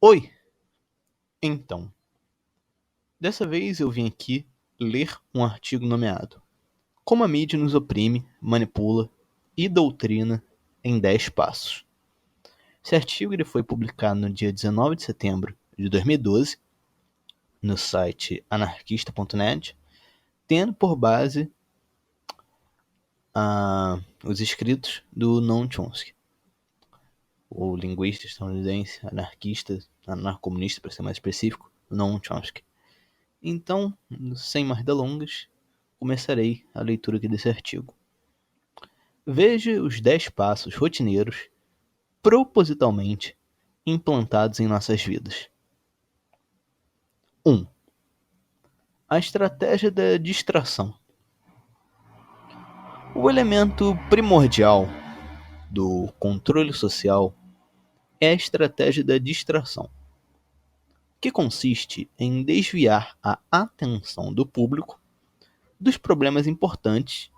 Oi! Então, dessa vez eu vim aqui ler um artigo nomeado Como a mídia nos oprime, manipula e doutrina em 10 passos. Esse artigo ele foi publicado no dia 19 de setembro de 2012 no site anarquista.net, tendo por base os escritos do Noam Chomsky, o linguista estadunidense, anarquista, anarcomunista para ser mais específico, Noam Chomsky. Então, sem mais delongas, começarei a leitura aqui desse artigo. Veja os 10 passos rotineiros propositalmente implantados em nossas vidas. 1. A estratégia da distração. O elemento primordial do controle social é a estratégia da distração, que consiste em desviar a atenção do público dos problemas importantes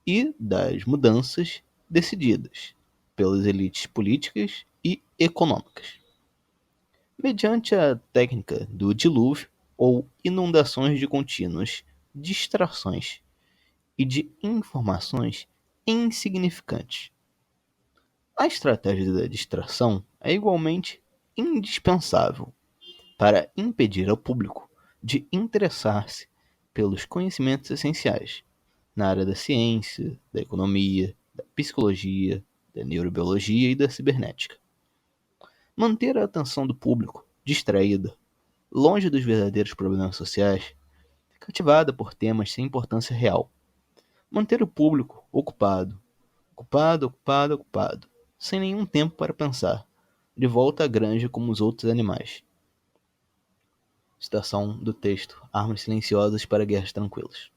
e das mudanças decididas pelas elites políticas e econômicas. Mediante a técnica do dilúvio ou inundações de contínuas distrações e de informações insignificantes. A estratégia da distração é igualmente indispensável para impedir ao público de interessar-se pelos conhecimentos essenciais na área da ciência, da economia, da psicologia, da neurobiologia e da cibernética. Manter a atenção do público distraída, longe dos verdadeiros problemas sociais, cativada por temas sem importância real. Manter o público ocupado, sem nenhum tempo para pensar, de volta à granja como os outros animais. Citação do texto Armas Silenciosas para Guerras Tranquilas.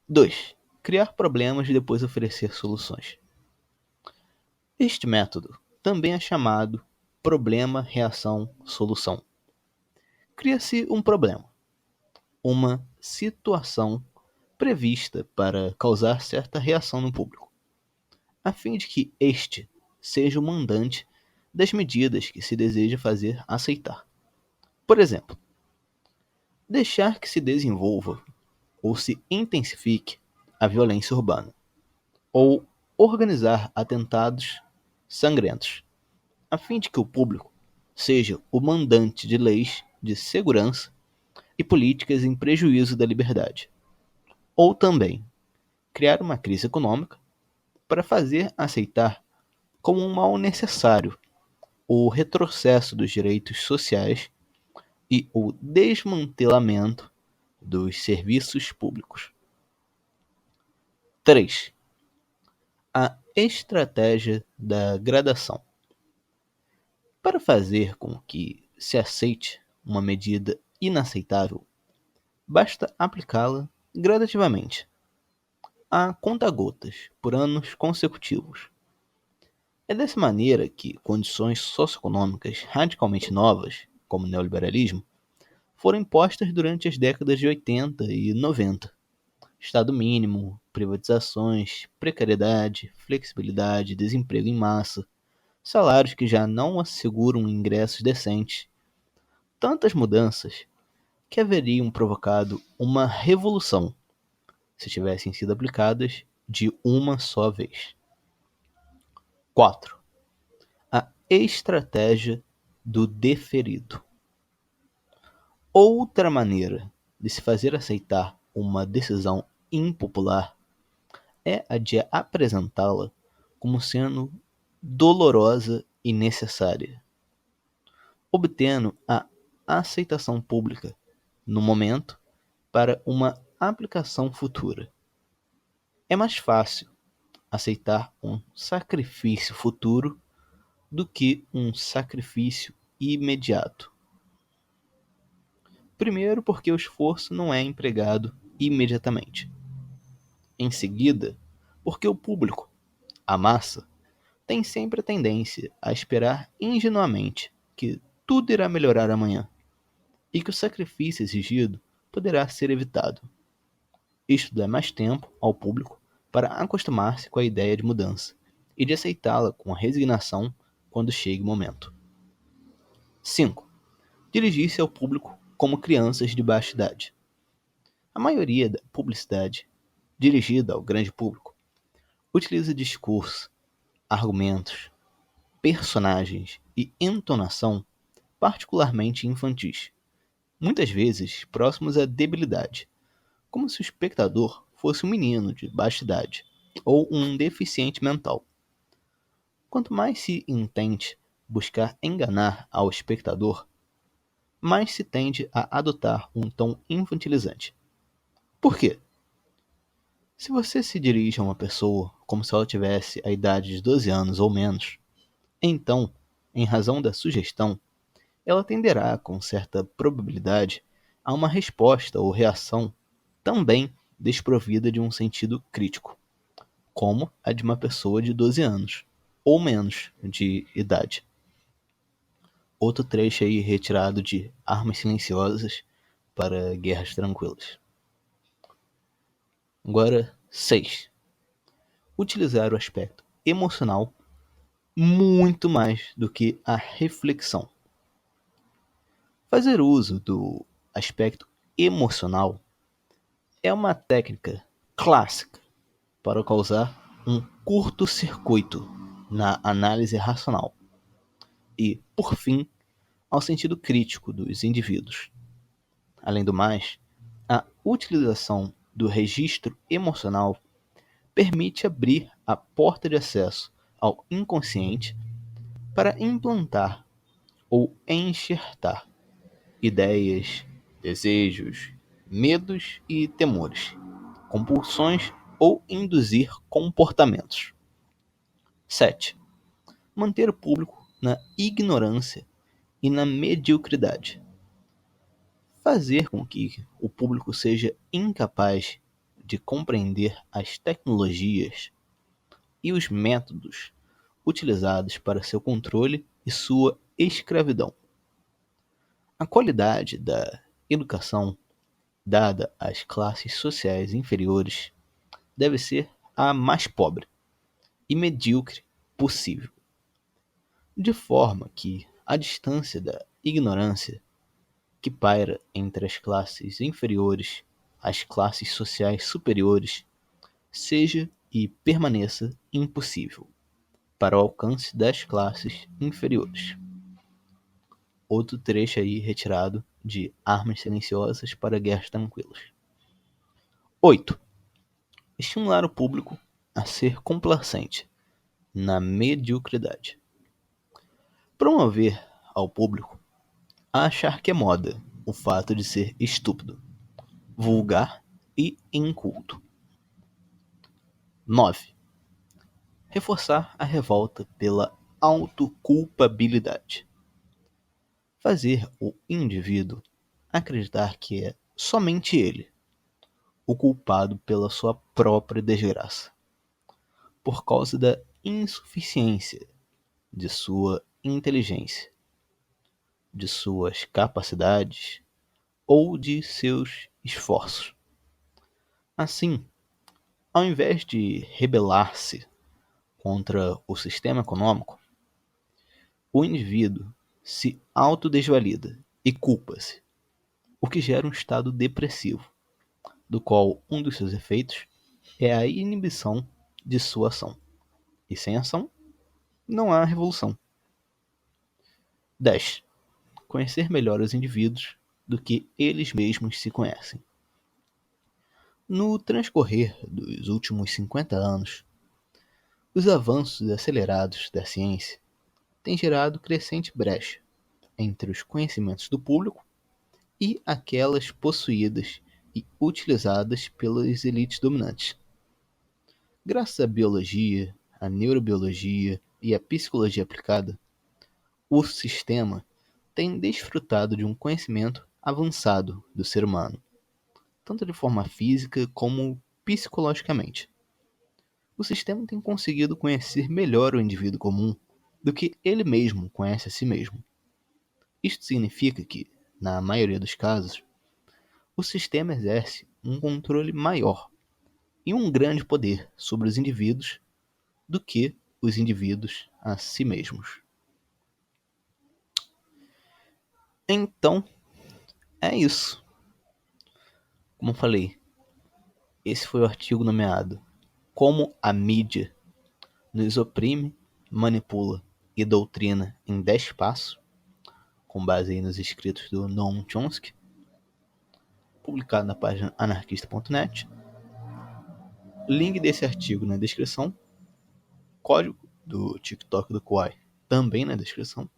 2. Criar problemas e depois oferecer soluções. Este método também é chamado problema-reação-solução. Cria-se um problema, uma situação prevista para causar certa reação no público, a fim de que este seja o mandante das medidas que se deseja fazer aceitar. Por exemplo, deixar que se desenvolva ou se intensifique a violência urbana, ou organizar atentados sangrentos, a fim de que o público seja o mandante de leis de segurança e políticas em prejuízo da liberdade. Ou também criar uma crise econômica para fazer aceitar como um mal necessário o retrocesso dos direitos sociais e o desmantelamento dos serviços públicos. 3. A estratégia da gradação. Para fazer com que se aceite uma medida inaceitável, basta aplicá-la gradativamente, a conta-gotas, por anos consecutivos. É dessa maneira que condições socioeconômicas radicalmente novas, como o neoliberalismo, foram impostas durante as décadas de 80 e 90. Estado mínimo, privatizações, precariedade, flexibilidade, desemprego em massa, salários que já não asseguram ingressos decentes. Tantas mudanças que haveriam provocado uma revolução se tivessem sido aplicadas de uma só vez. 4. A estratégia do deferido. Outra maneira de se fazer aceitar uma decisão impopular é a de apresentá-la como sendo dolorosa e necessária, obtendo a aceitação pública no momento para uma aplicação futura. É mais fácil aceitar um sacrifício futuro do que um sacrifício imediato. Primeiro, porque o esforço não é empregado imediatamente. Em seguida, porque o público, a massa, tem sempre a tendência a esperar ingenuamente que tudo irá melhorar amanhã e que o sacrifício exigido poderá ser evitado. Isto dá mais tempo ao público para acostumar-se com a ideia de mudança e de aceitá-la com a resignação quando chegue o momento. 5. Dirigir-se ao público como crianças de baixa idade. A maioria da publicidade dirigida ao grande público utiliza discurso, argumentos, personagens e entonação particularmente infantis, muitas vezes próximos à debilidade, como se o espectador fosse um menino de baixa idade ou um deficiente mental. Quanto mais se intente buscar enganar ao espectador, mais se tende a adotar um tom infantilizante. Por quê? Se você se dirige a uma pessoa como se ela tivesse a idade de 12 anos ou menos, então, em razão da sugestão, ela tenderá, com certa probabilidade, a uma resposta ou reação também desprovida de um sentido crítico, como a de uma pessoa de 12 anos ou menos de idade. Outro trecho aí retirado de Armas Silenciosas para Guerras Tranquilas. Agora, 6. Utilizar o aspecto emocional muito mais do que a reflexão. Fazer uso do aspecto emocional é uma técnica clássica para causar um curto-circuito na análise racional e, por fim, ao sentido crítico dos indivíduos. Além do mais, a utilização do registro emocional permite abrir a porta de acesso ao inconsciente para implantar ou enxertar ideias, desejos, medos e temores, compulsões ou induzir comportamentos. 7. Manter o público na ignorância e na mediocridade. Fazer com que o público seja incapaz de compreender as tecnologias e os métodos utilizados para seu controle e sua escravidão. A qualidade da educação dada às classes sociais inferiores deve ser a mais pobre e medíocre possível, de forma que a distância da ignorância que paira entre as classes inferiores às classes sociais superiores seja e permaneça impossível para o alcance das classes inferiores. Outro trecho aí retirado de Armas Silenciosas para Guerras Tranquilas. 8. Estimular o público a ser complacente na mediocridade. Promover ao público a achar que é moda o fato de ser estúpido, vulgar e inculto. 9. Reforçar a revolta pela autoculpabilidade. Fazer o indivíduo acreditar que é somente ele o culpado pela sua própria desgraça, por causa da insuficiência de sua inteligência, de suas capacidades ou de seus esforços. Assim, ao invés de rebelar-se contra o sistema econômico, o indivíduo se autodesvalida e culpa-se, o que gera um estado depressivo, do qual um dos seus efeitos é a inibição de sua ação. E sem ação, não há revolução. 10. Conhecer melhor os indivíduos do que eles mesmos se conhecem. No transcorrer dos últimos 50 anos, os avanços acelerados da ciência têm gerado crescente brecha entre os conhecimentos do público e aquelas possuídas e utilizadas pelas elites dominantes. Graças à biologia, à neurobiologia e à psicologia aplicada, o sistema tem desfrutado de um conhecimento avançado do ser humano, tanto de forma física como psicologicamente. O sistema tem conseguido conhecer melhor o indivíduo comum do que ele mesmo conhece a si mesmo. Isto significa que, na maioria dos casos, o sistema exerce um controle maior e um grande poder sobre os indivíduos do que os indivíduos a si mesmos. Então, é isso. Como eu falei, esse foi o artigo nomeado Como a mídia nos oprime, manipula e doutrina em 10 passos, com base aí nos escritos do Noam Chomsky, publicado na página anarquista.net. Link desse artigo na descrição, código do TikTok do Kwai também na descrição.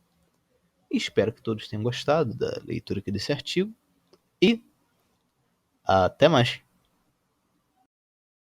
Espero que todos tenham gostado da leitura aqui desse artigo e até mais!